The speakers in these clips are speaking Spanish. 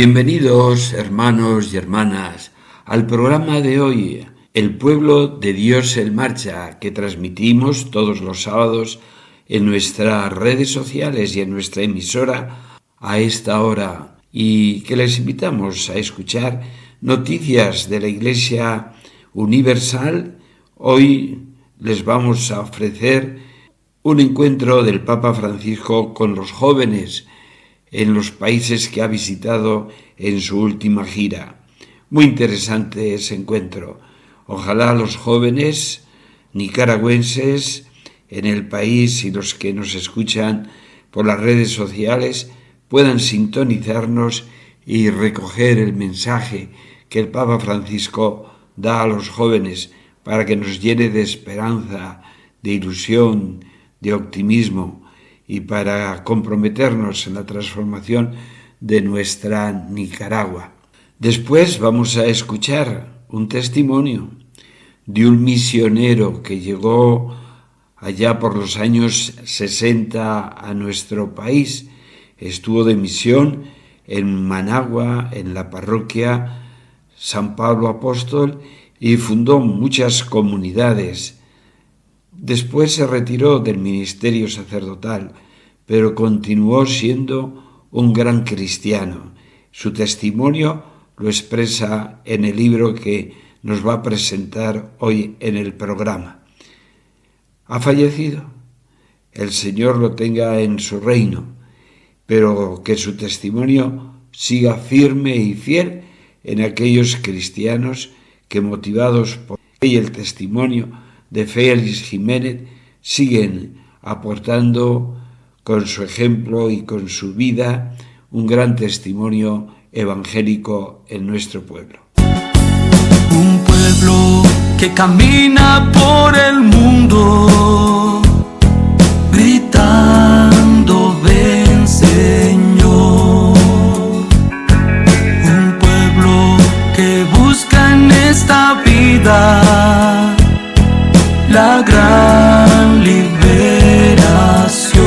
Bienvenidos, hermanos y hermanas, al programa de hoy, El Pueblo de Dios en Marcha, que transmitimos todos los sábados en nuestras redes sociales y en nuestra emisora a esta hora, y que les invitamos a escuchar noticias de la Iglesia Universal. Hoy les vamos a ofrecer un encuentro del Papa Francisco con los jóvenes en los países que ha visitado en su última gira. Muy interesante ese encuentro. Ojalá los jóvenes nicaragüenses en el país y los que nos escuchan por las redes sociales puedan sintonizarnos y recoger el mensaje que el Papa Francisco da a los jóvenes para que nos llene de esperanza, de ilusión, de optimismo, y para comprometernos en la transformación de nuestra Nicaragua. Después vamos a escuchar un testimonio de un misionero que llegó allá por los años 60 a nuestro país. Estuvo de misión en Managua, en la parroquia San Pablo Apóstol, y fundó muchas comunidades. Después se retiró del ministerio sacerdotal, pero continuó siendo un gran cristiano. Su testimonio lo expresa en el libro que nos va a presentar hoy en el programa. Ha fallecido. El Señor lo tenga en su reino, pero que su testimonio siga firme y fiel en aquellos cristianos que, motivados por el testimonio de Félix Jiménez, siguen aportando con su ejemplo y con su vida un gran testimonio evangélico en nuestro pueblo. Un pueblo que camina por el mundo, gritando ven Señor. Un pueblo que busca en esta vida la gran liberación.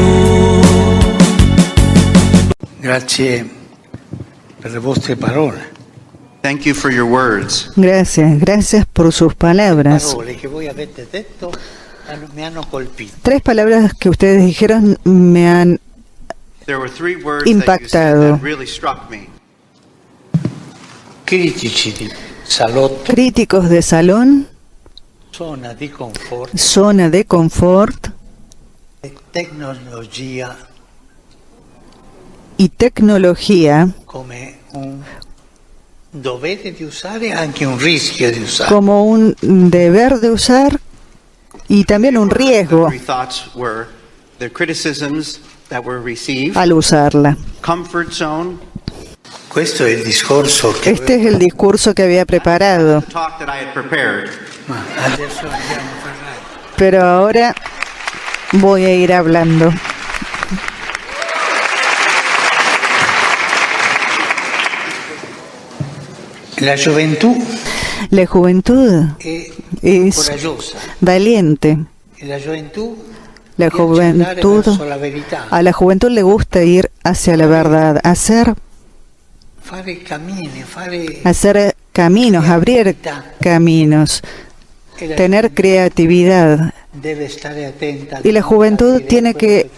Grazie per le vostre parole. Thank you for your words. Gracias por sus palabras. Parole che voi avete detto mi hanno colpito. 3 palabras que ustedes dijeron me han There were 3 words impactado. that you said that really struck me. Critici di salotto. Críticos de salón, Zona di confort. zona de confort Tecnologia y tecnología come un dovere di usare e anche un rischio di usare. como un deber de usar y también un riesgo The 3 thoughts were the criticisms that were received, al usarla. comfort zone, Questo è il discorso che Este es el discurso que había preparado, the talk that I had prepared. Ma adesso andiamo a parlare. pero ahora voy a ir hablando. La gioventù La juventud è es coraggiosa. valiente. E la gioventù La piace andare juventud, verso la verità. a la juventud le gusta ir hacia la verdad, hacer Fare cammini, fare caminos, abrir caminos, e la tener creatividad. deve stare attenta. Y la juventud tiene que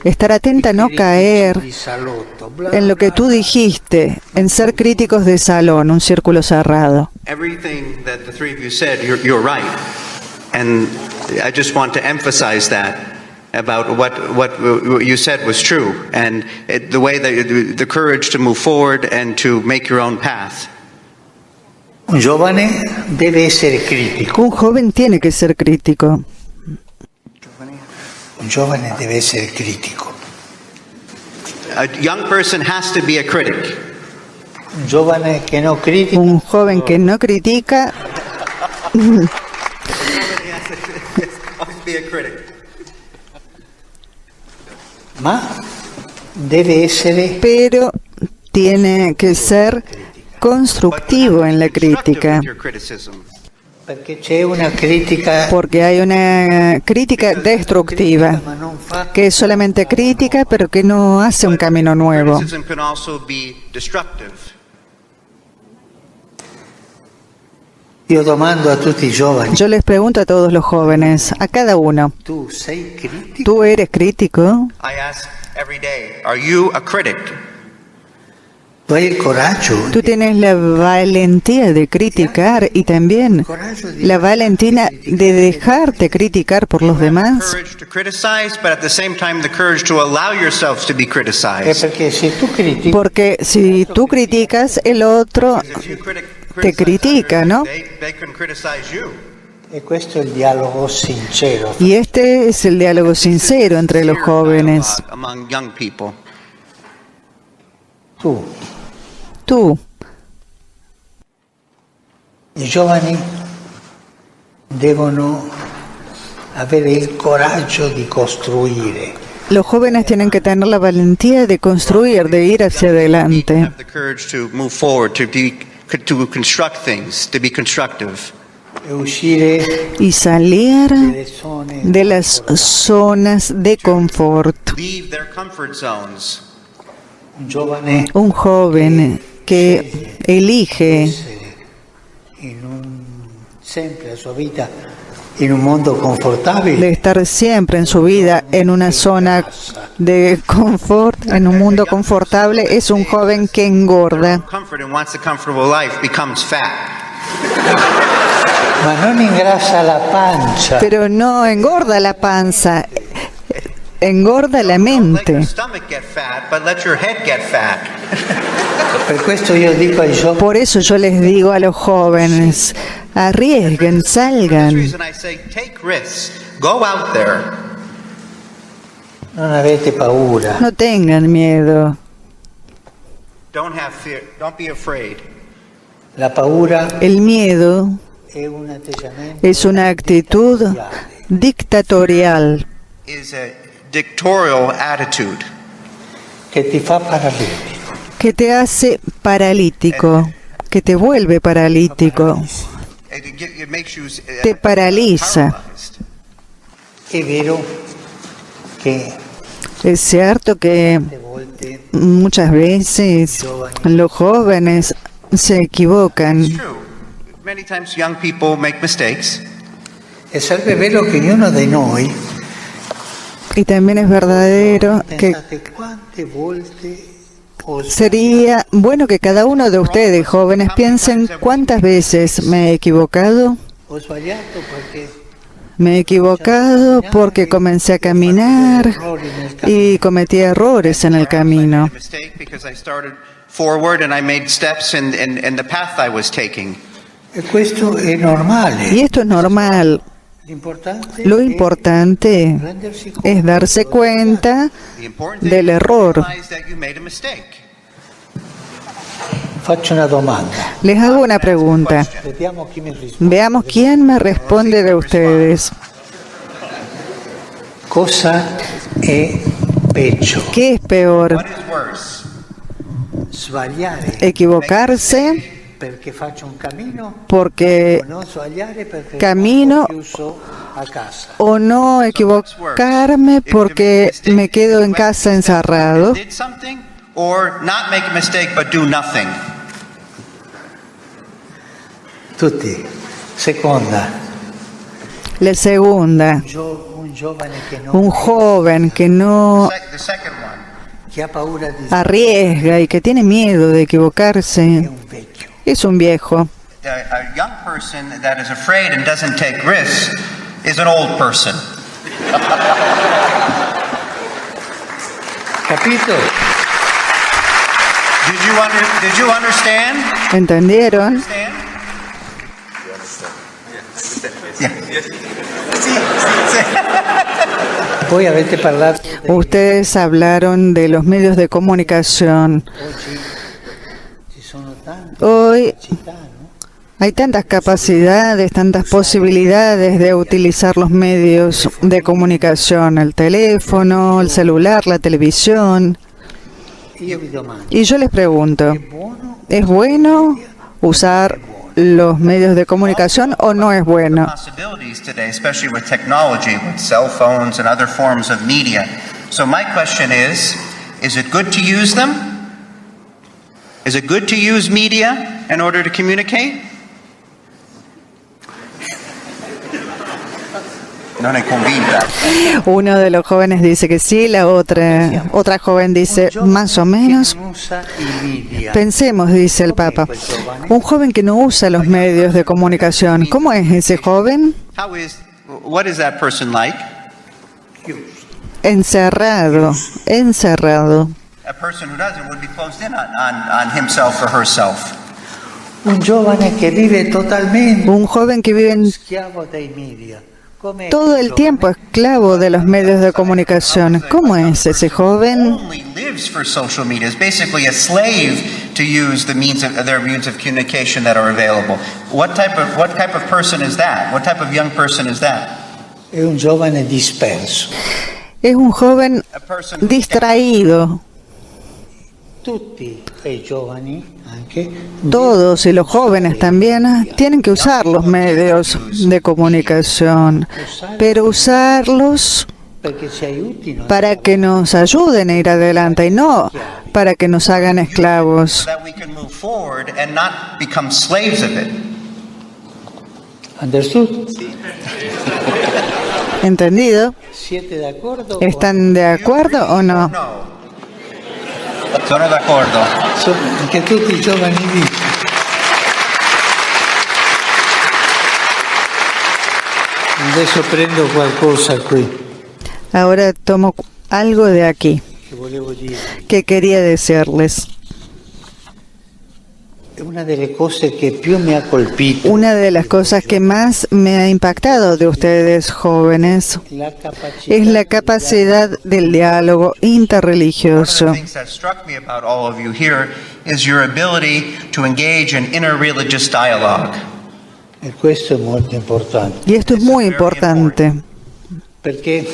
estar atenta a no caer en lo que tú dijiste, en ser críticos de salón, un círculo cerrado. Everything that the 3 of you said, you're right. And I just want to emphasize that about what you said was true, and the way that the courage to move forward and to make your own path. Un giovane deve essere critico. Un joven tiene que ser crítico. Un giovane deve essere critico. A young person has to be a critic. Un giovane che non critica. Un joven que no critica Be a critic. Ma deve essere pero tiene que ser constructivo en la crítica. Your criticism. Perché c'è una critica porque hay una crítica destructiva, ma non fa. que es solamente crítica, pero que no hace un camino nuevo. Criticism can also be destructive. Io domando a tutti i giovani, Yo les pregunto a todos los jóvenes, a cada uno, tu sei critico? ¿tú eres crítico? I ask every day, are you a critic? Tu hai il coraggio? ¿Tú tienes la valentía de criticar y también la valentía de dejarte criticar por los demás? Courage to criticize, but at the same time the courage to allow yourselves to be È criticized. perché se tu critichi, Porque si tú criticas, el otro If you te critica, ¿no? They can criticize you. e questo è il dialogo sincero. Y este es el diálogo sincero entre los jóvenes. Among young people. Tú, I giovani devono avere il coraggio di costruire. los jóvenes tienen que tener la valentía de construir, de ir hacia adelante. Have the courage to move forward, to construct things, to be constructive. E uscire Y salir dalle zone. de las zonas de confort. Leave their comfort zones. Un giovane Un joven que elige sempre la sua vita in un mondo confortabile de estar siempre en su vida en una zona de confort, en un mundo confortable, es un joven que engorda. Comfort and wants a comfortable life becomes fat. ma non ingrassa la pancia. Pero no engorda la panza, engorda la Don't let your mente. stomach get fat, but let your head get fat. Per questo io dico ai giovani, Por eso yo les digo a los jóvenes, arriesguen, For salgan. this reason I say, take risks. Go out there. non avete paura. No tengan miedo. Don't have fear. Don't be afraid. La paura El miedo è un atteggiamento es una actitud dictatorial Is a dictatorial attitude. che ti fa paralitico. que te hace paralítico, que te vuelve paralítico, It makes you te paraliza. paralyzed. È vero che Es cierto que a volte muchas veces los jóvenes se equivocan. It's true. Many times young people make mistakes. e sarebbe vero che ognuno di noi Y también es verdadero que pensate quante volte ho sería bueno que cada uno de ustedes, jóvenes, piensen cuántas veces me he equivocado. sbagliato perché Me he equivocado porque comencé a caminar y cometí errores en el I camino. made a mistake because I started forward and I made steps in the path I was taking. e questo è Y normale. esto es normal. L'importante Lo è importante rendersi conto es darse cuenta The important del thing is to error. realize that you made a mistake. Faccio una domanda. Les hago una pregunta. Vediamo chi mi risponde. Veamos quién me responde de ustedes. Cosa è peggio? ¿Qué es peor? What is worse? Sbagliare ¿Equivocarse perché faccio un cammino porque o non sbagliare perché Camino- sono chiuso a casa? o no equivocarme porque me quedo en casa encerrado? Did something or not make a mistake but do nothing. Tutti. Seconda, La segunda, un giovane che, un joven que no The second one che ha paura di arriesga y que tiene miedo de è equivocarse un vecchio. es un viejo. a young person that is afraid and doesn't take risks is an old person. Capito? Did you understand? ¿Entendieron? Understand? Voi avete parlato Ustedes hablaron de los medios de comunicación. oggi ci sono tante Hoy città, no? hay tantas capacidades, tantas posibilidades de utilizar los medios de comunicación, el teléfono, el celular, la televisión. Io vi domando, Y yo les pregunto, buono ¿es bueno usar los medios de comunicación o no es bueno? Possibilities today, especially with technology, with cell phones and other forms of media. So my question is it good to use them? Is it good to use media in order to communicate? No me convinta. Uno de los jóvenes dice que sí, la otra joven dice más o menos. Pensemos, dice el Papa, un joven que no usa los medios de comunicación, ¿cómo es ese joven? What is that person like? Encerrado. A person who doesn't would be closed in on himself or herself. Un giovane che vive totalmente Un joven que vive schiavo dei media. Come todo el tiempo esclavo de los medios de comunicación. ¿Cómo es ese joven? Only lives for social media. Is basically a slave to use the means of their means of communication that are available. What type of person is that? What type of young person is that? È un giovane disperso. Es un joven A person who distraído. Tutti i giovani anche Todos y los jóvenes también tienen que usar los medios de comunicación, pero usarlos perché ci aiutino para que nos ayuden a ir adelante y no para que nos hagan esclavos. that we can move forward and not become slaves of it. Understood? ¿Entendido? Siete d'accordo? ¿Están de acuerdo o no? No. Sono d'accordo. Anche tutti i giovani dicono. Adesso prendo qualcosa qui Ahora tomo algo de aquí che volevo dire. que quería decirles. È una delle cose che più mi ha colpito. Una de las cosas que más me ha impactado de ustedes jóvenes La capacità es la capacidad del diálogo interreligioso. One of the things that struck me about all of you here is your ability to engage in interreligious dialogue. e questo è molto importante Y esto es muy importante, perché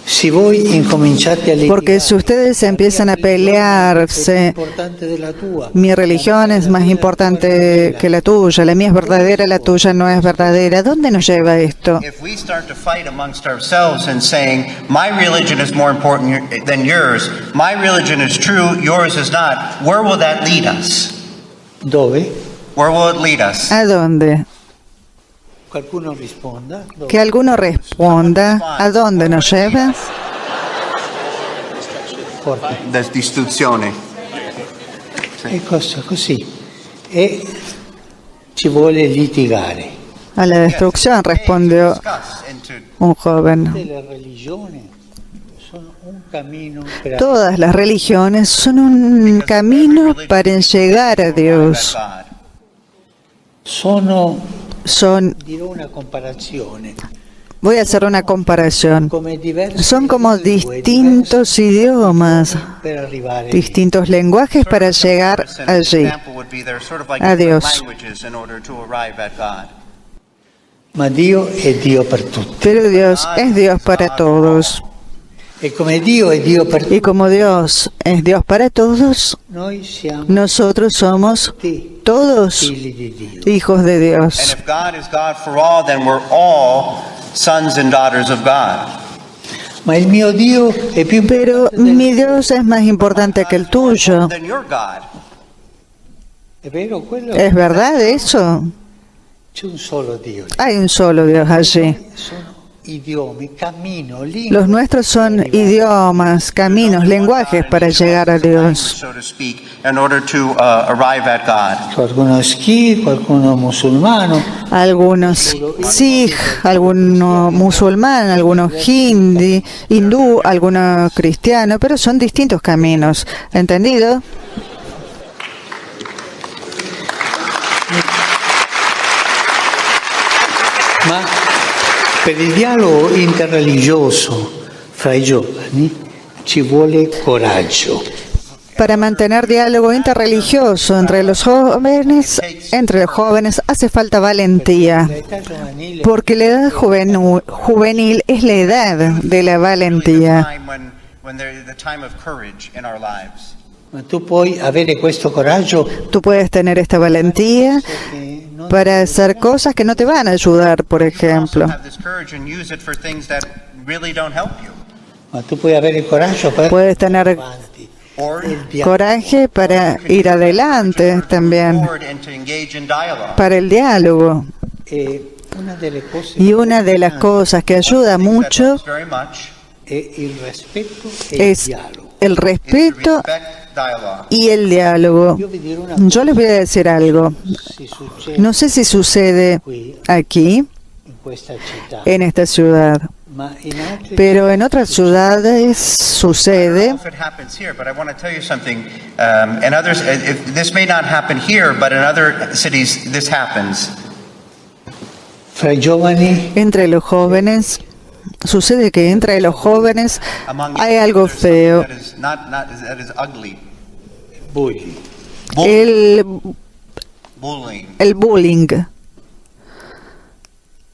se voi incominciate a porque si ustedes empiezan a pelearse, importante della tua, mi religión es más importante que la tuya, la mía es verdadera, la tuya no es verdadera, ¿dónde nos lleva esto? If we start to fight amongst ourselves and saying, my religion is more important than yours, my religion is true, yours is not, where will that lead us? dove? Where will it lead us? ¿A dónde? Qualcuno risponda? Dove? Que alguno responda, ¿a dónde nos lleva? Forte. Distruzione. E cosa così? E ci vuole litigare. A la destrucción, respondió Discuss into un joven. Le religioni sono un cammino per Todas las religiones son un camino para llegar a Dios. God. Son, dirò una comparazione. voy a hacer una comparación. Come diverse Son como lingue, distintos idiomas, diverse per arrivare distintos lenguajes para llegar allí. Example would be they're sort of like A different Dios. languages in order to arrive at God. Ma Dio è Dio per tutti. Pero Dios es Dios para todos. E come Dio è Dio per tutti, Y como Dios es Dios para todos, noi siamo nosotros somos tutti todos figli di Dio. hijos de And Dios. if God is God for all, then we're all sons and daughters of God. Ma il mio Dio è più Pero importante del mi Dios es más importante que el tuyo. Then your God. È vero quello? ¿Es verdad eso? C'è un solo Dio. Hay un solo Dios allí. Sono idiomi, cammino, lingue. Los nuestros son idiomas, caminos, lenguajes para llegar a Dios. So to speak, in order to arrive at God. Qualcuno Sikh, qualcuno musulmano, Algunos Sikh, algunos musulmán, algunos hindi, hindú, algunos cristiano, pero son distintos caminos. ¿Entendido? ma per il dialogo interreligioso fra i giovani ci vuole coraggio. Para mantener diálogo interreligioso entre los jóvenes hace falta valentía, L'età giovanile porque la edad juvenil es la edad de la valentía. Time when there's the time of courage in our lives. Tú puoi avere questo coraggio Tú puedes tener esta valentía che non para hacer cosas que no te van a ayudar, por ejemplo. have this courage and use it for things that really don't help you. ma tu puoi avere il coraggio per Puedes tener avanti. Or Il dialogo. coraje para ir adelante también, forward and to engage in dialogue. para el diálogo. E una delle cose Y una de las cosas que ayuda Things that mucho helps very much è il rispetto e il es dialogo. el is to respeto respect dialogue. y el diálogo. Io vi dirò una Yo les voy a decir algo. si succede No sé si sucede qui aquí, in questa città, en esta ciudad, ma in altre pero en otras ciudades I don't sucede. know if it happens here, but I want to tell you something. In others, this may not happen here, but in other cities, this happens. fra i giovani Entre los jóvenes, sucede que entre los jóvenes Among hay algo there's something feo. that is that is ugly. bulli. Bullying. El bullying.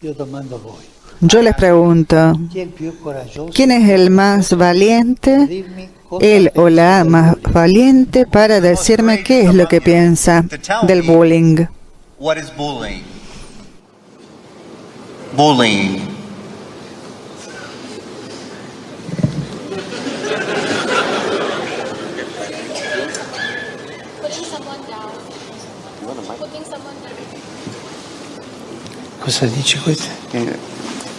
Io domando a voi, Yo les pregunto, chi è il più coraggioso ¿quién es el más a valiente? dirmi cosa Él o la pensa más del bullo? valiente para decirme qué es lo que piensa del bullying. What is bullying? Bullying. Putting someone down. Putting someone down. Cosa dice questo?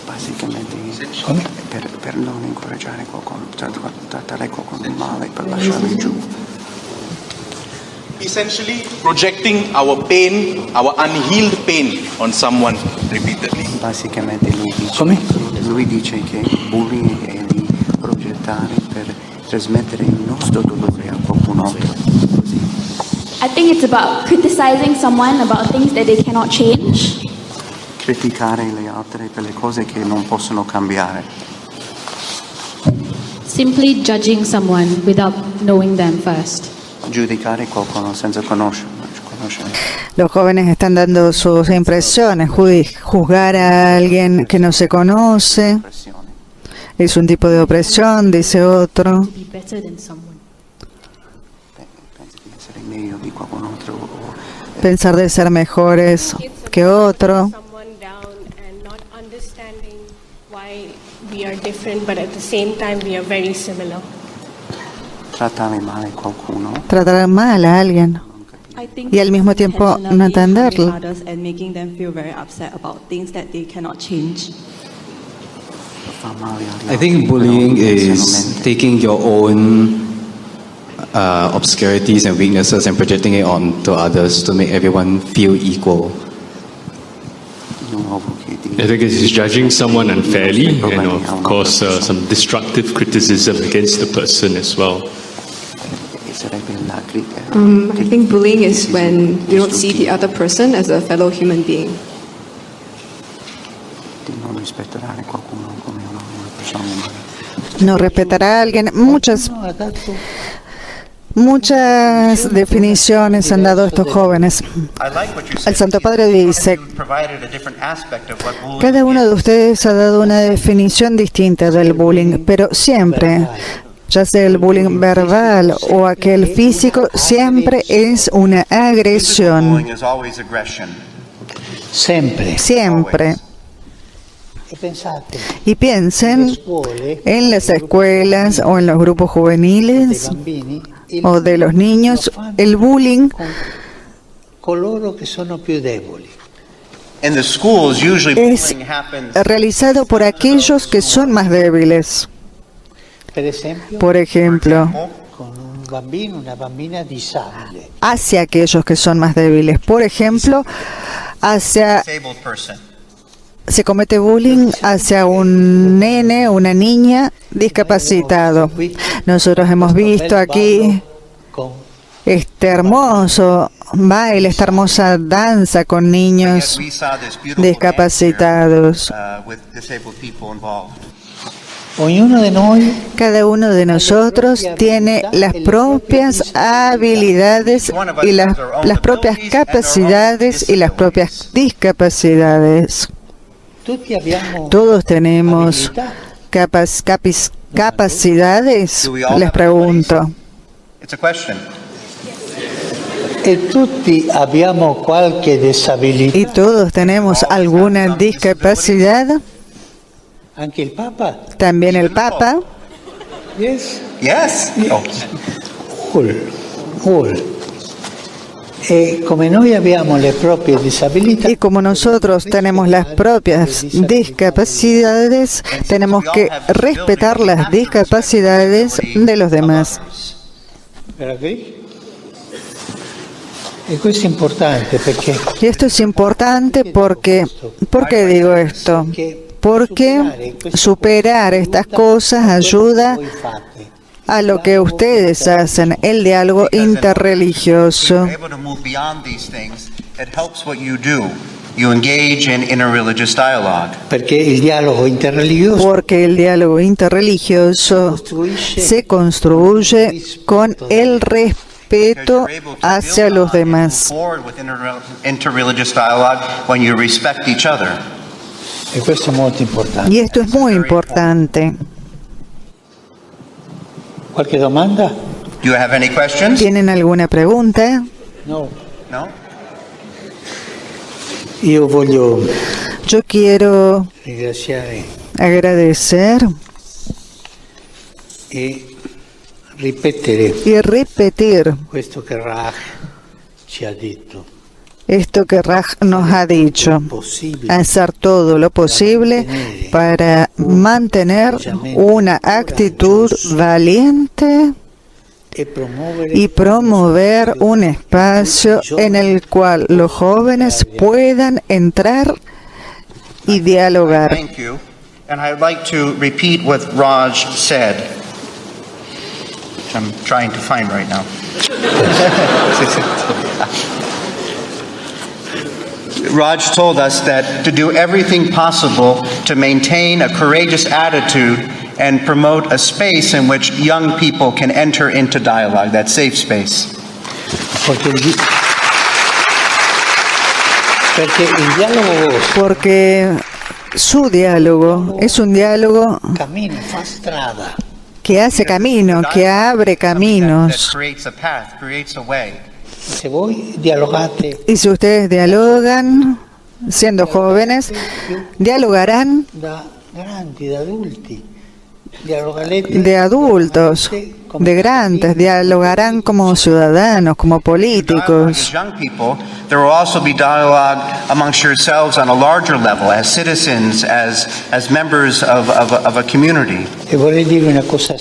Basicamente Come? per non incoraggiare qualcuno, cioè trattare qualcuno male per lasciarli giù. Essentially projecting our pain, our unhealed pain on someone repeatedly. Basicamente Come? lui dice che bullying è di progettare per trasmettere il nostro dolore a qualcun altro. Così. I think it's about criticizing someone about things that they cannot change. Criticare le altre per le cose che non possono cambiare. Simply judging someone without knowing them first. Giudicare qualcuno senza conoscerlo. Los jóvenes están dando sus impresiones. Juzgar a alguien que no se conoce Pressione. es un tipo de opresión, dice otro. To be better than someone. Pensi di essere meglio di qualcun altro o Pensar de ser mejores que otro. Someone down and not understanding why we are different, but at the same time we are very similar. trattare male qualcuno. Tratar mal a alguien y al mismo tiempo no entenderlo. Fa male agli I altri, think però bullying is inizialmente taking your own obscurities and weaknesses and projecting it onto others to make everyone feel equal. I think it's judging someone unfairly and of course some destructive criticism against the person as well. I think bullying is when you don't see the other person as a fellow human being. Di non rispettare qualcuno come una persona umana. No respetar a alguien. Muchas definiciones han dado estos jóvenes. El Santo Padre dice, cada uno de ustedes ha dado una definición distinta del bullying, pero siempre, ya sea el bullying verbal o aquel físico, siempre es una agresión. Siempre. Siempre. Y piensen en las escuelas o en los grupos juveniles o de los niños, el bullying coloro che sono più deboli. es realizado por aquellos que son más débiles. Por ejemplo, con un bambino, una bambina disabile. hacia aquellos que son más débiles. Por ejemplo, se comete bullying hacia un nene, una niña discapacitado. Nosotros hemos visto aquí este hermoso baile, esta hermosa danza con niños discapacitados. Cada uno de nosotros tiene las propias habilidades y las propias capacidades y las propias discapacidades. Todos tenemos capacidades, les pregunto. It's a question. E tutti abbiamo qualche disabilità. ¿Y todos tenemos alguna discapacidad? Anche il Papa? También el Papa. Yes. Yes. Oh. All. E come noi abbiamo le proprie disabilità. Y como nosotros tenemos las propias discapacidades, tenemos que respetar las discapacidades de los demás. Y esto es importante porque, ¿por qué digo esto? Porque superar estas cosas ayuda a lo que ustedes hacen, el diálogo interreligioso. Porque el diálogo interreligioso se construye con el respeto hacia los demás. Y esto es muy importante. ¿Cualquier domanda? Do you have any questions? ¿Tienen alguna pregunta? No. No? Yo quiero agradecer y repetir esto que Raj nos ha dicho, hacer todo lo posible para mantener una actitud valiente y promover un espacio en el cual los jóvenes puedan entrar y dialogar. Thank you. And I'd like to repeat what Raj said, which I'm trying to find right now. Raj told us that to do everything possible to maintain a courageous attitude and promote a space in which young people can enter into dialogue, that safe space. Porque su diálogo es un diálogo que hace camino, que abre caminos. Y si ustedes dialogan, siendo jóvenes, dialogarán de adultos, de grandes, dialogarán como ciudadanos, como políticos. There will also be dialogue amongst yourselves on a larger level, as citizens, as members of a community.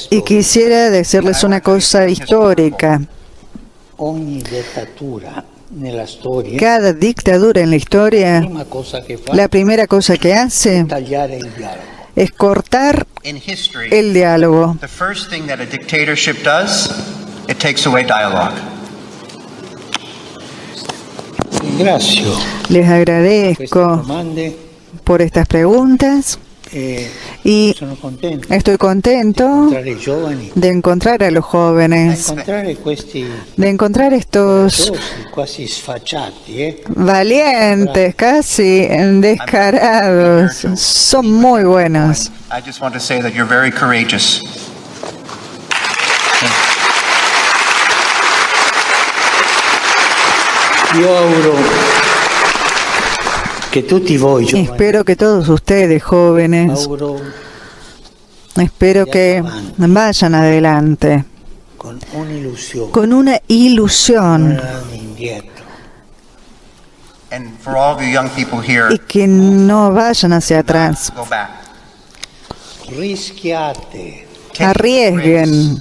Y quisiera decirles una cosa histórica. Cada dictadura en la historia, la primera cosa que hace es cortar el diálogo. The first thing that a dictatorship does, it takes away dialogue. Les agradezco por estas preguntas y estoy contento de encontrar a los jóvenes, de encontrar estos valientes, casi descarados. Son muy buenos. I just want to say that you're very courageous. Espero que todos ustedes, jóvenes, espero que vayan adelante con una ilusión y que no vayan hacia atrás. Arriesguen.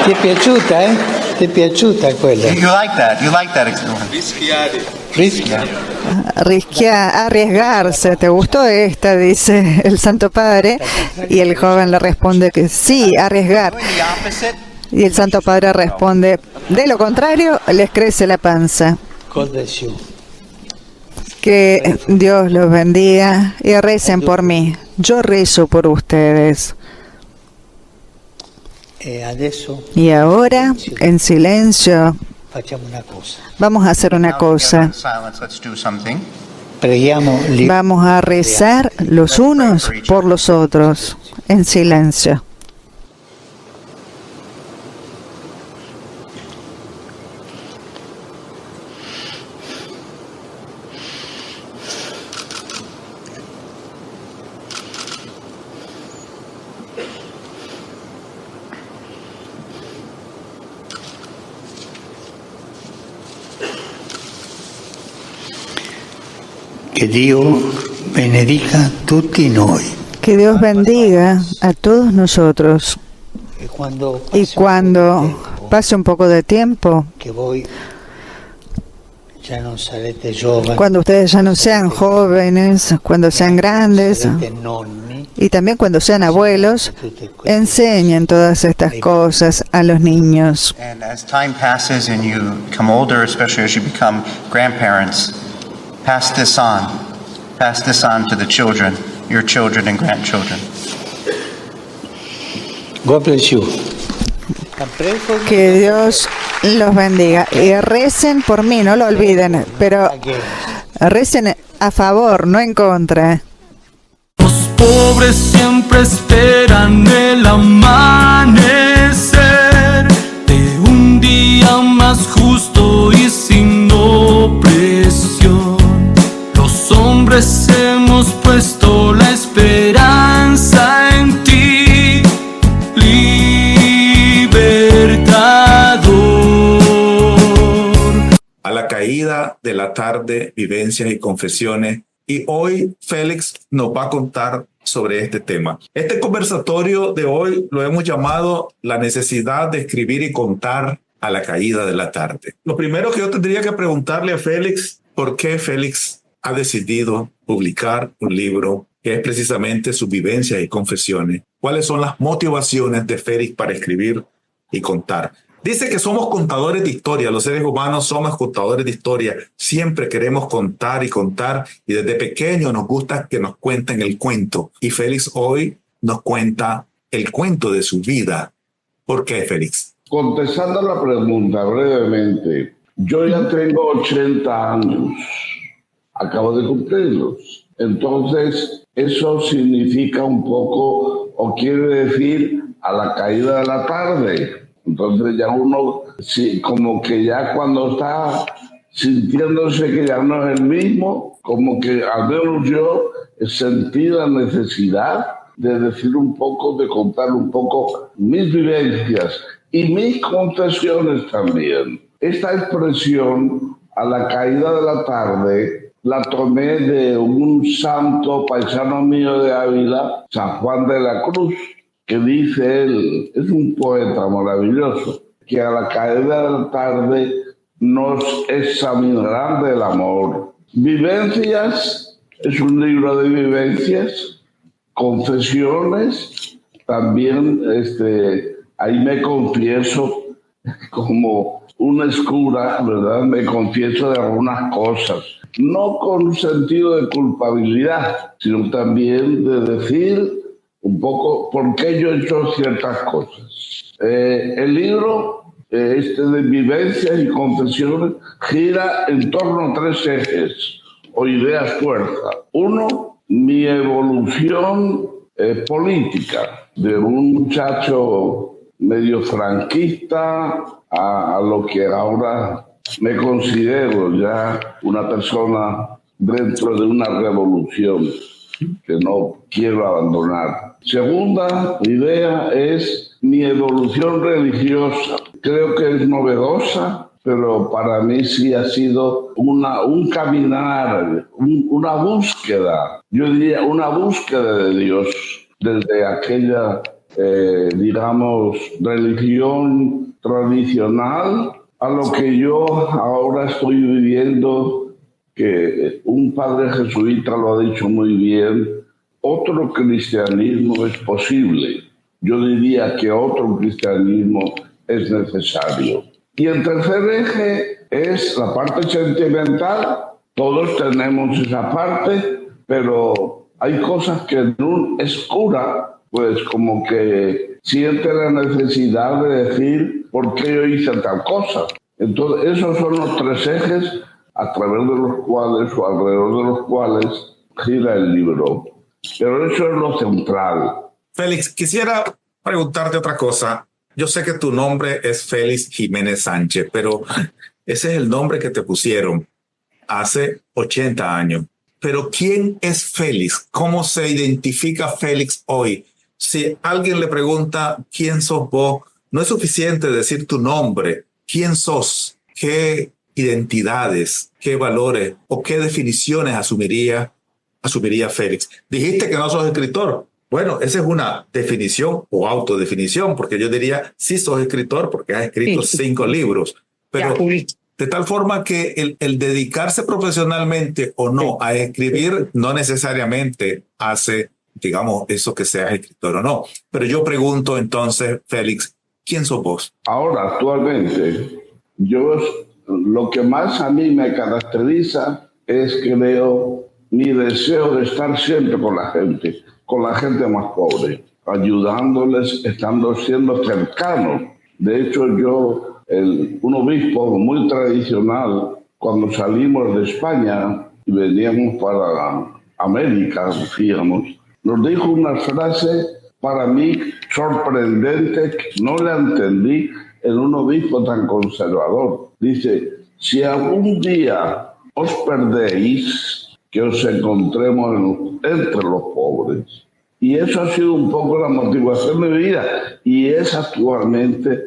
Ti è piaciuta, eh? Ti è piaciuta quella? You like that? You like that? Arriesgarse. ¿Te gustó esta? Dice el Santo Padre. Y el joven le responde que sí, arriesgar. Y el Santo Padre responde, de lo contrario, les crece la panza. Que Dios los bendiga y recen por mí. Yo rezo por ustedes. Y ahora, en silencio, vamos a hacer una cosa. Vamos a rezar los unos por los otros, en silencio. Que Dio benedica tutti noi. Que Dios bendiga a todos nosotros. Y cuando pase un poco de tiempo, cuando ustedes ya no sean jóvenes, cuando sean grandes, y también cuando sean abuelos, enseñen todas estas cosas a los niños. And as time passes and you become older, especially as you become grandparents, pass this on to the children, your children and grandchildren. God bless you. Que Dios los bendiga. Y recen por mí, no lo olviden, pero recen a favor, no en contra. Los pobres siempre esperan el amanecer de un día más justo y sin opresión. Los hombres hemos puesto la esperanza en ti, libertador. A la caída de la tarde, vivencias y confesiones. Y hoy Félix nos va a contar sobre este tema. Este conversatorio de hoy lo hemos llamado la necesidad de escribir y contar a la caída de la tarde. Lo primero que yo tendría que preguntarle a Félix, ¿por qué Félix ha decidido publicar un libro que es precisamente sus vivencias y confesiones? ¿Cuáles son las motivaciones de Félix para escribir y contar? Dice que somos contadores de historia, los seres humanos somos contadores de historia, siempre queremos contar y contar y desde pequeño nos gusta que nos cuenten el cuento. Y Félix hoy nos cuenta el cuento de su vida. ¿Por qué, Félix? Contestando la pregunta brevemente, yo ya tengo 80 años, acabo de cumplirlos. Entonces, eso significa un poco, o quiere decir, a la caída de la tarde. Entonces ya uno, sí, como que ya cuando está sintiéndose que ya no es el mismo, como que al menos yo sentí la necesidad de decir un poco, de contar un poco mis vivencias y mis confesiones también. Esta expresión, a la caída de la tarde, la tomé de un santo paisano mío de Ávila, San Juan de la Cruz, que dice él, es un poeta maravilloso, que a la caída de la tarde nos examinarán del amor. Vivencias, es un libro de vivencias, confesiones, también ahí me confieso como una escura, ¿verdad? Me confieso de algunas cosas, no con sentido de culpabilidad, sino también de decir un poco por qué yo he hecho ciertas cosas. El libro de vivencias y confesiones gira en torno a 3 ejes o ideas fuerza. Uno, mi evolución política, de un muchacho medio franquista a lo que ahora me considero ya una persona dentro de una revolución que no quiero abandonar. Segunda idea es mi evolución religiosa. Creo que es novedosa, pero para mí sí ha sido un caminar, una búsqueda. Yo diría una búsqueda de Dios desde aquella, digamos, religión tradicional a lo que yo ahora estoy viviendo, que un padre jesuita lo ha dicho muy bien, otro cristianismo es posible. Yo diría que otro cristianismo es necesario. Y el tercer eje es la parte sentimental. Todos tenemos esa parte, pero hay cosas que en un es cura, pues como que siente la necesidad de decir por qué yo hice tal cosa. Entonces, esos son los 3 ejes a través de los cuales o alrededor de los cuales gira el libro. Pero eso es lo central. Félix, quisiera preguntarte otra cosa. Yo sé que tu nombre es Félix Jiménez Sánchez, pero ese es el nombre que te pusieron hace 80 años. Pero ¿quién es Félix? ¿Cómo se identifica Félix hoy? Si alguien le pregunta quién sos vos, no es suficiente decir tu nombre. ¿Quién sos? ¿Qué identidades, qué valores o qué definiciones asumiría Félix? Dijiste que no sos escritor. Bueno, esa es una definición o autodefinición, porque yo diría, sí sos escritor porque has escrito 5 libros, pero de tal forma que el dedicarse profesionalmente o no a escribir no necesariamente hace, digamos, eso que seas escritor o no. Pero yo pregunto entonces, Félix, ¿quién sos vos? Ahora, actualmente, lo que más a mí me caracteriza es que veo mi deseo de estar siempre con la gente más pobre, ayudándoles, siendo cercano. De hecho, yo, un obispo muy tradicional, cuando salimos de España y veníamos para América, decíamos, nos dijo una frase para mí sorprendente, que no la entendí en un obispo tan conservador. Dice, si algún día os perdéis, que os encontremos entre los pobres. Y eso ha sido un poco la motivación de mi vida y es actualmente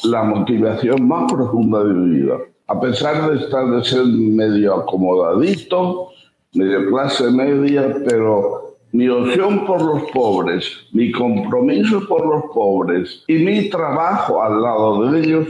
la motivación más profunda de mi vida. A pesar de ser medio acomodadito, medio clase media, pero mi opción por los pobres, mi compromiso por los pobres y mi trabajo al lado de ellos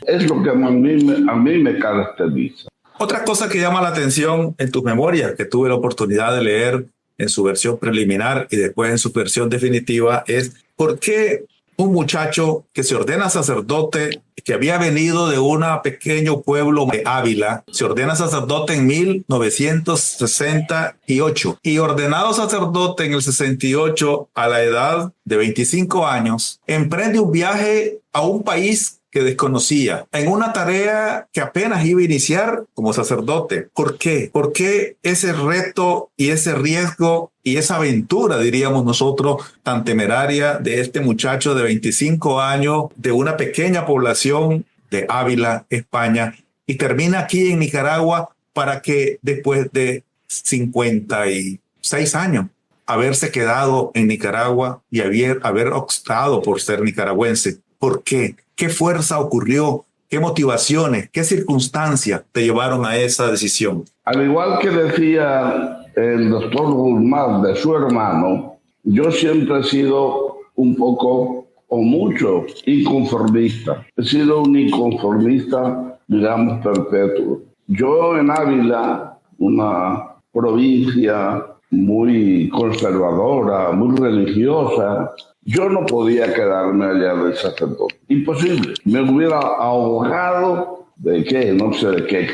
es lo que a mí me caracteriza. Otra cosa que llama la atención en tus memorias, que tuve la oportunidad de leer en su versión preliminar y después en su versión definitiva, es por qué un muchacho que se ordena sacerdote, que había venido de un pequeño pueblo de Ávila, se ordena sacerdote en 1968 y ordenado sacerdote en el 68 a la edad de 25 años, emprende un viaje a un país que desconocía, en una tarea que apenas iba a iniciar como sacerdote. ¿Por qué? ¿Por qué ese reto y ese riesgo y esa aventura, diríamos nosotros, tan temeraria de este muchacho de 25 años, de una pequeña población de Ávila, España, y termina aquí en Nicaragua para que después de 56 años haberse quedado en Nicaragua y haber optado por ser nicaragüense? ¿Por qué? ¿Qué fuerza ocurrió? ¿Qué motivaciones? ¿Qué circunstancias te llevaron a esa decisión? Al igual que decía el doctor Guzmán de su hermano, yo siempre he sido un poco o mucho inconformista. He sido un inconformista, digamos, perpetuo. Yo en Ávila, una provincia muy conservadora, muy religiosa, yo no podía quedarme allá de sacerdote. Imposible. Me hubiera ahogado de qué, no sé de qué.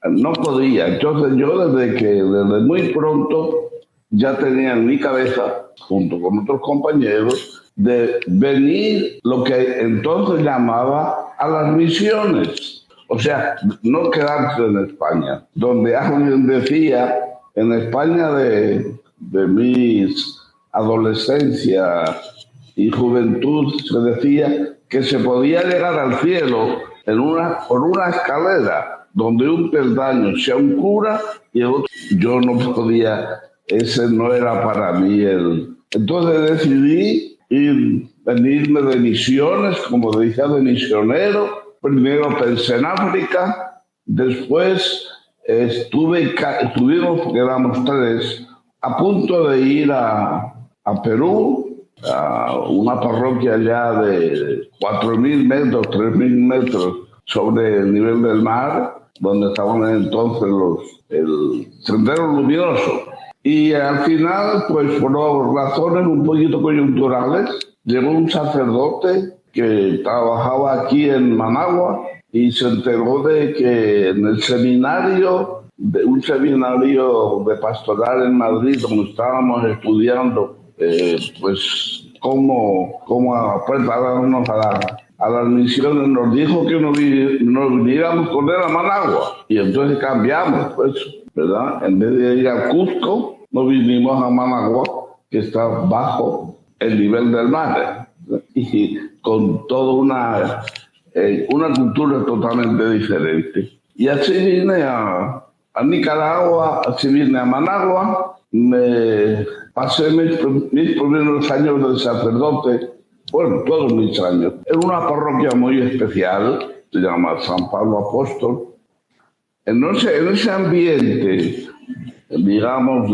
No podía. Entonces yo desde muy pronto ya tenía en mi cabeza, junto con otros compañeros, de venir lo que entonces llamaba a las misiones. O sea, no quedarse en España. Donde alguien decía, en España de mis adolescencia y juventud, se decía que se podía llegar al cielo por una escalera donde un peldaño sea un cura y el otro. Yo no podía, ese no era para mí Entonces decidí venirme de misiones, como decía, de misionero. Primero pensé en África, después quedamos 3, a punto de ir a Perú, a una parroquia allá de 4.000 metros, 3.000 metros sobre el nivel del mar, donde estaban entonces el Sendero Luminoso. Y al final, pues por razones un poquito coyunturales, llegó un sacerdote que trabajaba aquí en Managua y se enteró de que en el seminario, un seminario de pastoral en Madrid, donde estábamos estudiando pues cómo prepararnos a las misiones nos dijo que nos viniéramos con él a Managua. Y entonces cambiamos, pues, ¿verdad? En vez de ir al Cusco, nos vinimos a Managua, que está bajo el nivel del mar, y con toda una cultura totalmente diferente. Y así vine a Nicaragua, así vine a Managua, me pasé mis primeros años de sacerdote, bueno, todos mis años, en una parroquia muy especial, se llama San Pablo Apóstol. En ese ambiente, digamos,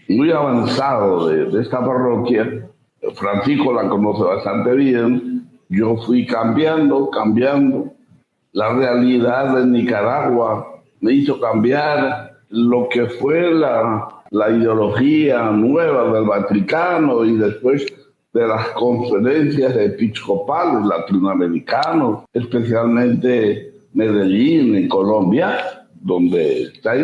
muy avanzado de esta parroquia, Francisco la conoce bastante bien, yo fui cambiando. La realidad de Nicaragua me hizo cambiar lo que fue la ideología nueva del Vaticano y después de las conferencias episcopales latinoamericanos, especialmente Medellín, en Colombia, donde está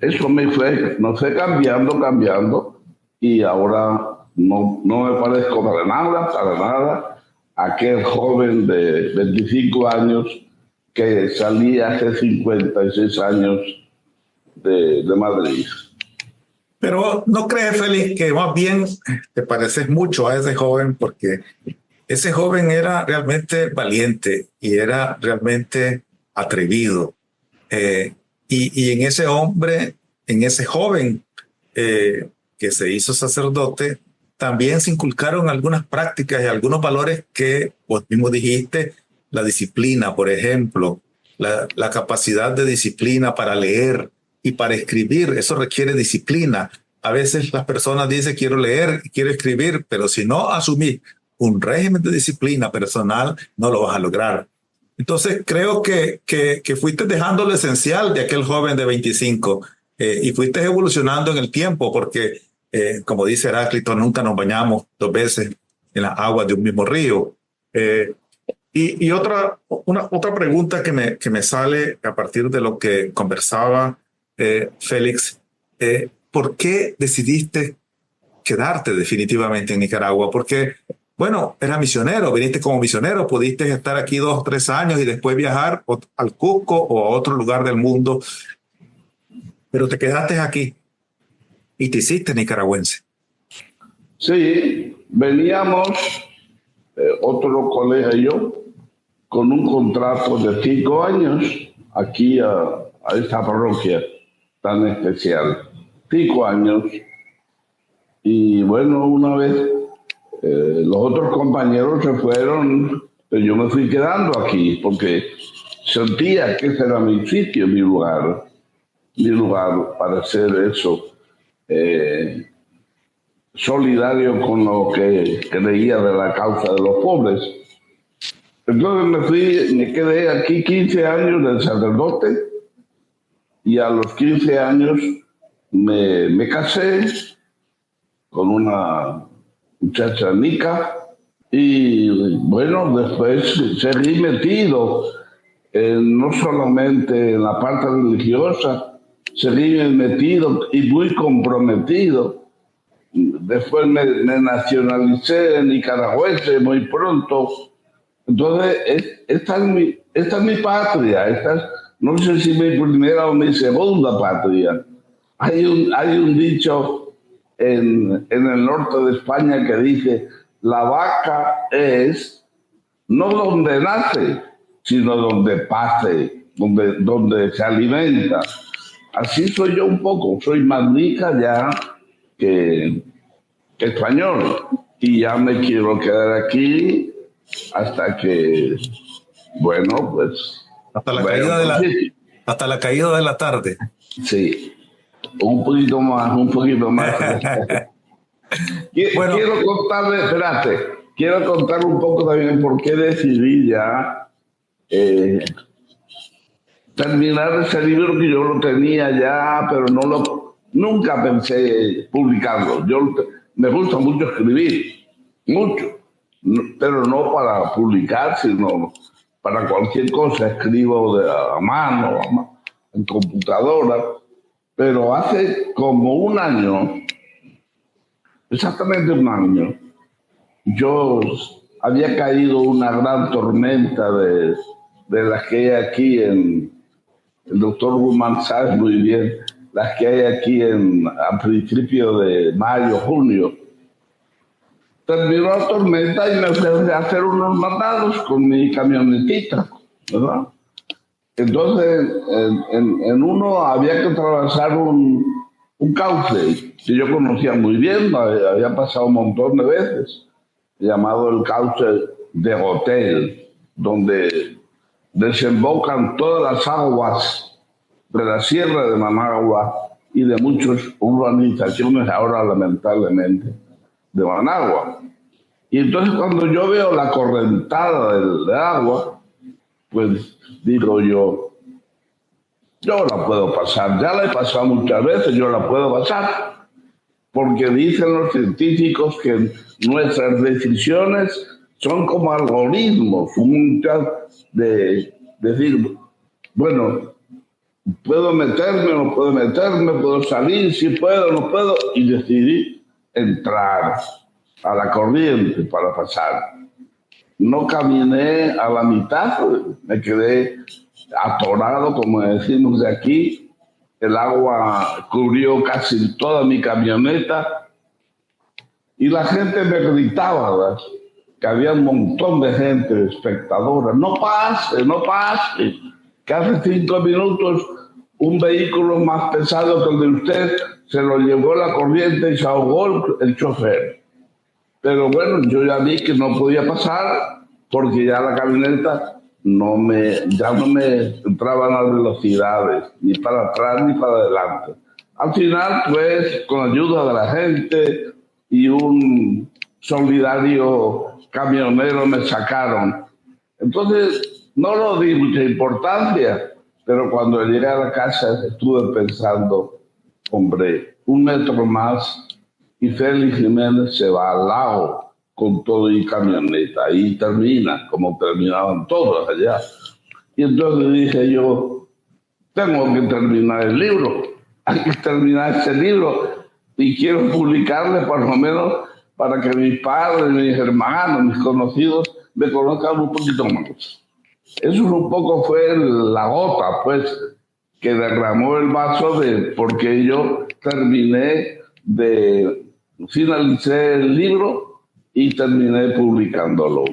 eso me fue cambiando y ahora no me parezco para nada aquel joven de 25 años que salía hace 56 años de Madrid. Pero ¿no crees, Félix, que más bien te pareces mucho a ese joven? Porque ese joven era realmente valiente y era realmente atrevido. Y en ese hombre, en ese joven que se hizo sacerdote, también se inculcaron algunas prácticas y algunos valores que vos mismo dijiste, la disciplina, por ejemplo, la capacidad de disciplina para leer y para escribir. Eso requiere disciplina. A veces las personas dicen quiero leer y quiero escribir, pero si no asumís un régimen de disciplina personal, no lo vas a lograr. Entonces creo que fuiste dejando lo esencial de aquel joven de 25 y fuiste evolucionando en el tiempo porque como dice Heráclito, nunca nos bañamos 2 veces en las aguas de un mismo río. Y otra pregunta que me sale a partir de lo que conversaba Félix, ¿por qué decidiste quedarte definitivamente en Nicaragua? Porque, bueno, eras misionero, viniste como misionero, pudiste estar aquí 2 o 3 años y después viajar al Cusco o a otro lugar del mundo, pero te quedaste aquí. Y te hiciste nicaragüense. Sí, veníamos, otro colega y yo, con un contrato de 5 años aquí a esta parroquia tan especial. 5 años. Y bueno, una vez los otros compañeros se fueron, pero yo me fui quedando aquí porque sentía que ese era mi sitio, mi lugar para hacer eso. Solidario con lo que creía de la causa de los pobres. Entonces me quedé aquí 15 años de sacerdote y a los 15 años me casé con una muchacha nica y bueno, después seguí metido no solamente en la parte religiosa, seguí metido y muy comprometido. Después me nacionalicé nicaragüense muy pronto. Entonces, esta es mi patria. No sé si mi primera o mi segunda patria. Hay un dicho en el norte de España que dice, la vaca es no donde nace, sino donde pase, donde se alimenta. Así soy yo un poco, soy más nica ya que español y ya me quiero quedar aquí hasta que, bueno, pues... Hasta la caída de la tarde. Sí, un poquito más. Quiero contarle un poco también por qué decidí ya terminar ese libro que yo lo tenía ya, pero nunca pensé publicarlo. Me gusta mucho escribir, mucho, pero no para publicar, sino para cualquier cosa. Escribo a mano, en computadora, pero hace como un año, exactamente un año, yo había caído una gran tormenta de las que hay aquí el doctor Guzmán sabe muy bien, las que hay aquí a principios de mayo, junio. Terminó la tormenta y me fui a hacer unos mandados con mi camionetita, ¿verdad? Entonces, en uno había que atravesar un cauce que yo conocía muy bien, había pasado un montón de veces, llamado el cauce de Hotel, donde desembocan todas las aguas de la Sierra de Managua y de muchas urbanizaciones ahora, lamentablemente, de Managua. Y entonces cuando yo veo la correntada de agua, pues digo yo la puedo pasar, ya la he pasado muchas veces, yo la puedo pasar, porque dicen los científicos que nuestras decisiones son como algoritmos, de decir, bueno, puedo meterme, no puedo meterme, puedo salir, si puedo, no puedo, y decidí entrar a la corriente para pasar. No caminé a la mitad, me quedé atorado, como decimos de aquí. El agua cubrió casi toda mi camioneta y la gente me gritaba, ¿verdad? Que había un montón de gente espectadora. No pase, no pase. Que hace 5 minutos un vehículo más pesado que el de usted se lo llevó la corriente y se ahogó el chofer. Pero bueno, yo ya vi que no podía pasar porque ya la camioneta ya no me entraban las velocidades, ni para atrás ni para adelante. Al final, pues, con ayuda de la gente y un solidario camionero me sacaron. Entonces, no lo di mucha importancia, pero cuando llegué a la casa estuve pensando, hombre, 1 metro más y Félix Jiménez se va al lago con todo y camioneta, y termina como terminaban todos allá. Y entonces dije yo, tengo que terminar el libro, hay que terminar ese libro y quiero publicarle por lo menos para que mis padres, mis hermanos, mis conocidos me conozcan un poquito más. Eso un poco fue la gota, pues, que derramó el vaso porque yo finalicé el libro y terminé publicándolo.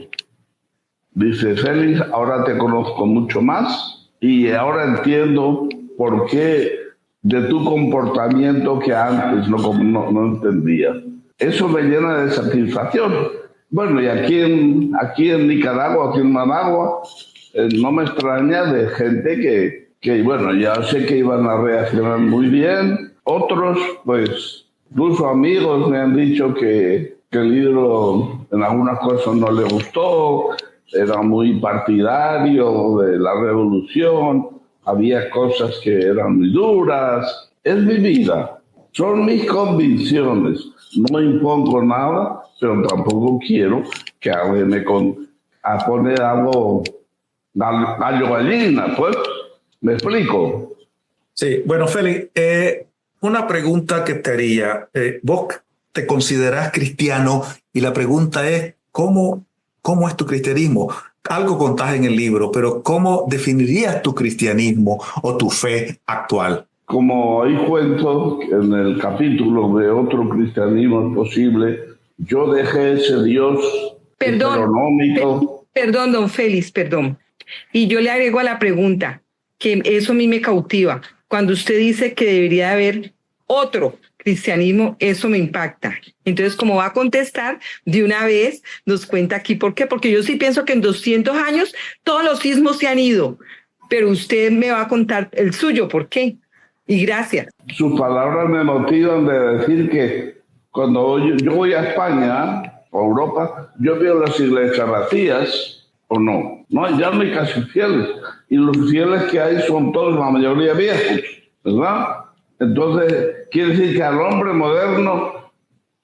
Dice, Félix, ahora te conozco mucho más y ahora entiendo por qué de tu comportamiento que antes no entendía. Eso me llena de satisfacción. Bueno, y aquí en Nicaragua, aquí en Managua, no me extraña de gente que, bueno, ya sé que iban a reaccionar muy bien. Otros, pues, incluso amigos me han dicho que el libro en algunas cosas no le gustó, era muy partidario de la revolución, había cosas que eran muy duras. Es mi vida, son mis convicciones. No impongo nada, pero tampoco quiero que alguien me a poner algo gallo gallina, pues. ¿Me explico? Sí, bueno, Félix, una pregunta que te haría. Vos te considerás cristiano y la pregunta es, ¿cómo es tu cristianismo? Algo contás en el libro, pero ¿cómo definirías tu cristianismo o tu fe actual? Como hay cuentos en el capítulo de Otro Cristianismo es Posible, yo dejé ese Dios deuteronómico. Perdón, don Félix, perdón. Y yo le agrego a la pregunta, que eso a mí me cautiva. Cuando usted dice que debería haber otro cristianismo, eso me impacta. Entonces, como va a contestar, de una vez nos cuenta aquí por qué. Porque yo sí pienso que en 200 años todos los sismos se han ido, pero usted me va a contar el suyo, ¿por qué? Y gracias. Sus palabras me motivan de decir que cuando yo voy a España o Europa, yo veo las iglesias vacías, ¿o no? No, ya no hay casi fieles. Y los fieles que hay son todos, la mayoría viejos, ¿verdad? Entonces, quiere decir que al hombre moderno,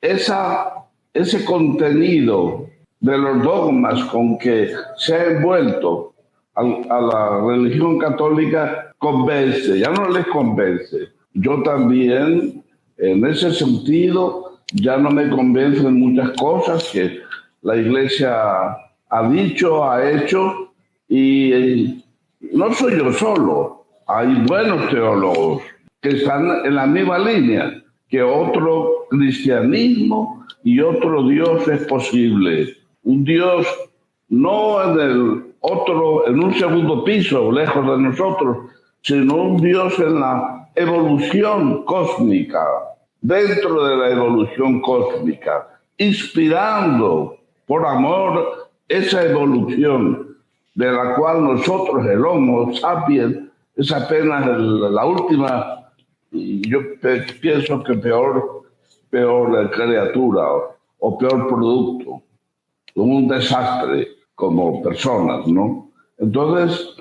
ese contenido de los dogmas con que se ha envuelto a la religión católica convence, ya no les convence. Yo también, en ese sentido, ya no me convencen muchas cosas, que la Iglesia ha dicho, ha hecho, y no soy yo solo. Hay buenos teólogos que están en la misma línea, que otro cristianismo y otro Dios es posible. Un Dios no en un segundo piso, lejos de nosotros, sino un Dios en la evolución cósmica, dentro de la evolución cósmica, inspirando por amor esa evolución de la cual nosotros, el Homo sapiens, es apenas la última, y yo pienso que peor criatura o peor producto, un desastre como personas, ¿no? Entonces,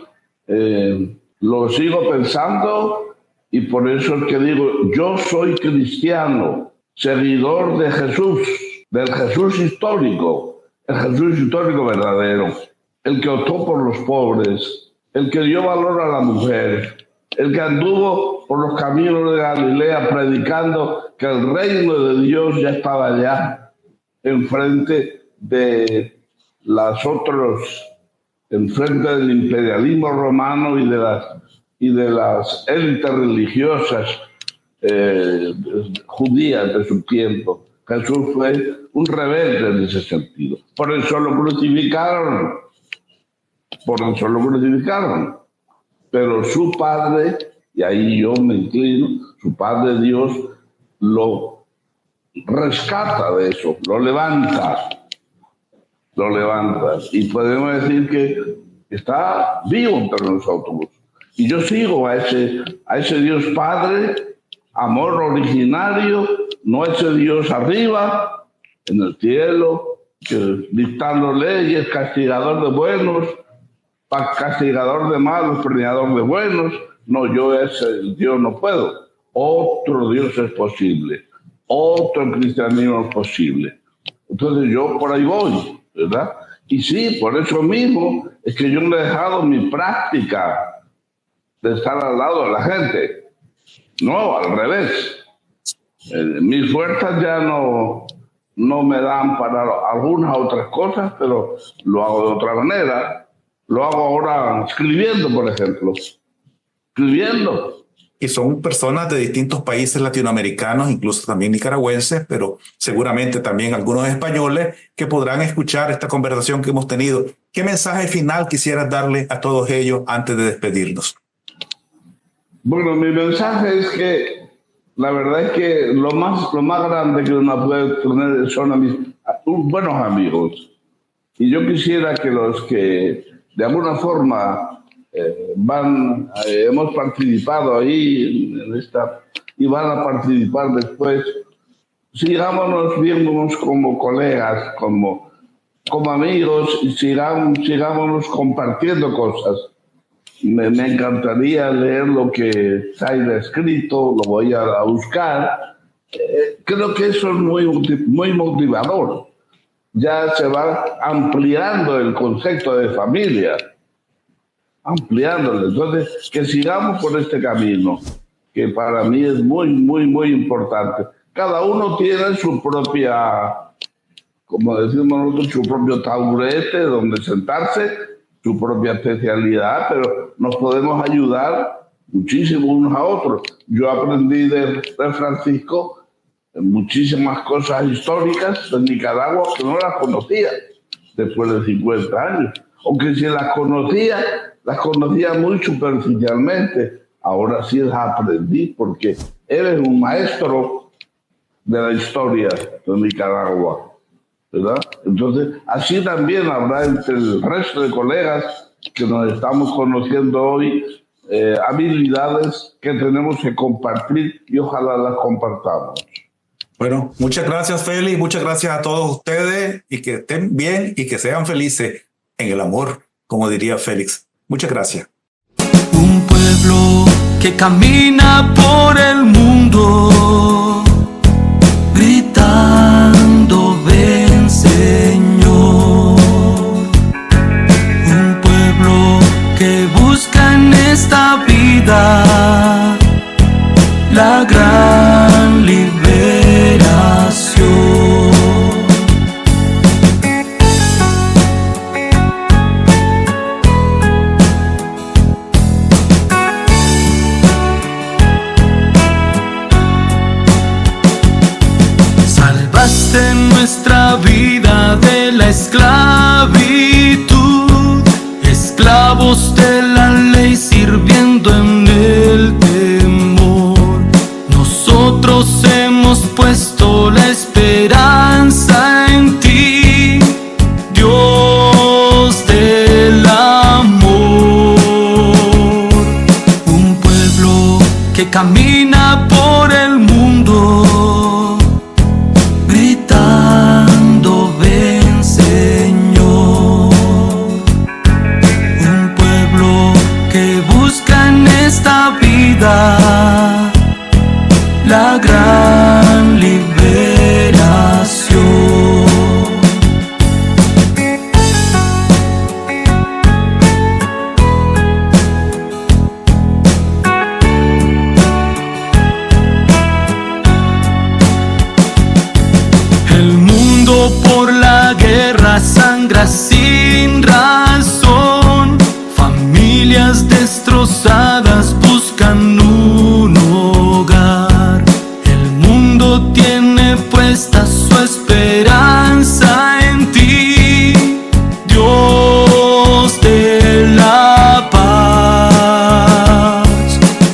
lo sigo pensando y por eso es que digo, yo soy cristiano, seguidor de Jesús, del Jesús histórico, el Jesús histórico verdadero, el que optó por los pobres, el que dio valor a la mujer, el que anduvo por los caminos de Galilea predicando que el reino de Dios ya estaba allá, enfrente de enfrente del imperialismo romano y de las élites religiosas judías de su tiempo. Jesús fue un rebelde en ese sentido. Por eso lo crucificaron. Pero su Padre, y ahí yo me inclino, su Padre Dios lo rescata de eso, lo levanta. Y podemos decir que está vivo entre nosotros. Y yo sigo a ese Dios Padre, amor originario, no ese Dios arriba, en el cielo, que dictando leyes, castigador de buenos, castigador de malos, premiador de buenos. No, yo ese Dios no puedo. Otro Dios es posible. Otro cristianismo es posible. Entonces yo por ahí voy, ¿verdad? Y sí, por eso mismo es que yo no he dejado mi práctica de estar al lado de la gente. No, al revés. Mis fuerzas ya no me dan para algunas otras cosas, pero lo hago de otra manera. Lo hago ahora escribiendo, por ejemplo. Escribiendo. Y son personas de distintos países latinoamericanos, incluso también nicaragüenses, pero seguramente también algunos españoles que podrán escuchar esta conversación que hemos tenido. ¿Qué mensaje final quisieras darle a todos ellos antes de despedirnos? Bueno, mi mensaje es que la verdad es que lo más grande que uno puede tener son buenos amigos. Y yo quisiera que los que de alguna forma hemos participado ahí en esta y van a participar después, sigámonos viéndonos como colegas, como amigos y sigámonos compartiendo cosas. Me encantaría leer lo que haya escrito, lo voy a buscar. Creo que eso es muy motivador. Ya se va ampliando el concepto de familia, ampliándolo. Entonces, que sigamos por este camino, que para mí es muy, muy, muy importante. Cada uno tiene su propia, como decimos nosotros, su propio taburete donde sentarse, su propia especialidad, pero nos podemos ayudar muchísimo unos a otros. Yo aprendí de Francisco muchísimas cosas históricas de Nicaragua que no las conocía después de 50 años. Aunque si las conocía muy superficialmente. Ahora sí las aprendí porque eres un maestro de la historia de Nicaragua, ¿verdad? Entonces, así también habrá entre el resto de colegas que nos estamos conociendo hoy habilidades que tenemos que compartir y ojalá las compartamos. Bueno, muchas gracias, Félix. Muchas gracias a todos ustedes y que estén bien y que sean felices en el amor, como diría Félix. Muchas gracias. Un pueblo que camina por el mundo, gritando ven Señor. Un pueblo que busca en esta vida la gran liberación. Libraste nuestra vida de la esclavitud, esclavos de la ley sirviendo en el temor. Nosotros hemos puesto la esperanza en ti, Dios del amor. Un pueblo que camina por el mundo, gritando ven Señor. Un pueblo que busca en esta vida la gran liberación. El mundo por la guerra sangra sin razón, familias destrozadas buscan un hogar. El mundo tiene puesta su esperanza en ti, Dios de la paz.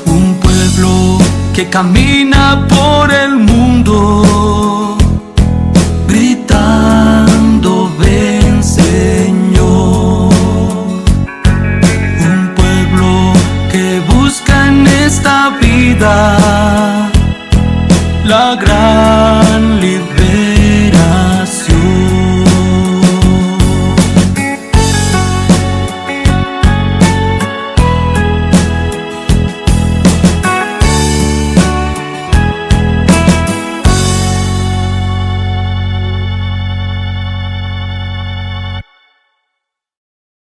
Un pueblo que camina por el mundo, gritando ven Señor. Un pueblo que busca en esta vida la gran liberación.